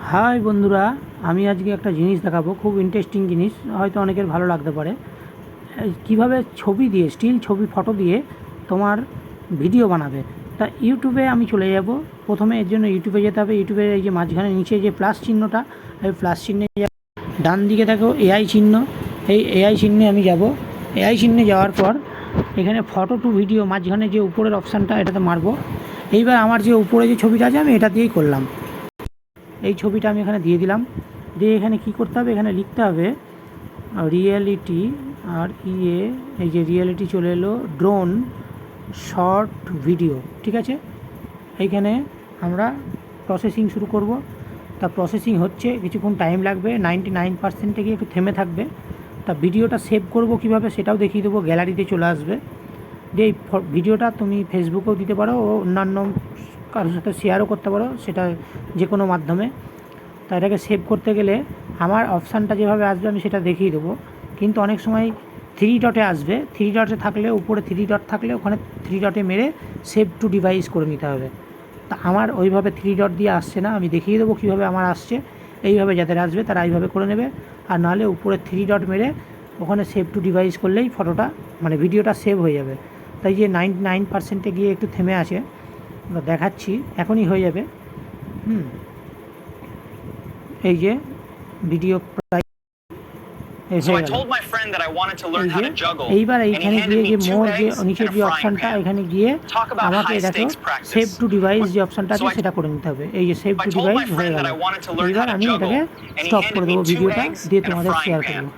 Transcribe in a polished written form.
High বন্ধুরা, আমি আজকে একটা জিনিস দেখাবো, খুব ইন্টারেস্টিং জিনিস, হয়তো অনেকের ভালো লাগতে পারে। কিভাবে ছবি দিয়ে, স্টিল ছবি, ফটো দিয়ে তোমার ভিডিও বানাবে। তা ইউটিউবে আমি চলে যাব। প্রথমে এর জন্য ইউটিউবে যেতে হবে। ইউটিউবে এই যে মাঝখানে নিচে যে প্লাস চিহ্নটা, এই প্লাস চিহ্নে ডান দিকে দেখো এআই চিহ্ন, এই এআই চিহ্নে আমি যাব। এআই চিহ্নে যাওয়ার পর এখানে ফটো টু ভিডিও মাঝখানে যে উপরের অপশানটা, এটাতে মারবো। এইবার আমার যে উপরে যে ছবিটা আছে আমি এটা দিয়েই করলাম। এই ছবিটা আমি এখানে দিয়ে দিলাম। দিয়ে এখানে কি করতে হবে, এখানে লিখতে হবে রিয়েলিটি, আর এই যে রিয়েলিটি চলে এলো, ড্রোন শর্ট ভিডিও, ঠিক আছে। এইখানে আমরা প্রসেসিং শুরু করব। তা প্রসেসিং হচ্ছে, কিছুক্ষণ টাইম লাগবে, 99% থেকে একটু থেমে থাকবে। তা ভিডিওটা সেভ করব কিভাবে সেটাও দেখিয়ে দেবো, গ্যালারিতে চলে আসবে। দিয়ে এই ভিডিওটা তুমি ফেসবুকেও দিতে পারো ও অন্যান্য কারোর সাথে শেয়ারও করতে পারো, সেটা যে কোনো মাধ্যমে। তা এটাকে সেভ করতে গেলে আমার অপশানটা যেভাবে আসবে আমি সেটা দেখিয়ে দেবো, কিন্তু অনেক সময় থ্রি ডটে আসবে। থ্রি ডটে থাকলে, উপরে থ্রি ডট থাকলে ওখানে থ্রি ডটে মেরে সেভ টু ডিভাইস করে নিতে হবে। তা আমার ওইভাবে থ্রি ডট দিয়ে আসছে না, আমি দেখিয়ে দেবো কীভাবে আমার আসছে। এইভাবে যাদের আসবে তারা এইভাবে করে নেবে, আর নাহলে উপরে থ্রি ডট মেরে ওখানে সেভ টু ডিভাইস করলেই ফটোটা, মানে ভিডিওটা সেভ হয়ে যাবে। তাই যে 99%-এ গিয়ে একটু থেমে আছে, দেখাচ্ছি, এখনই হয়ে যাবে। এই যে ভিডিও প্রায় এইবার এইখানে গিয়ে যে মোর যে নিচের যে অপশানটা, এখানে গিয়ে আমাকে দেখো সেভ টু ডিভাইস যে অপশানটা আছে সেটা করে নিতে হবে। এই যে সেভ টু ডিভাইস হয়ে গেল। এইবার আমি এটাকে স্টপ করে দেবো ভিডিওটা, দিয়ে তোমাদের শেয়ার করবো।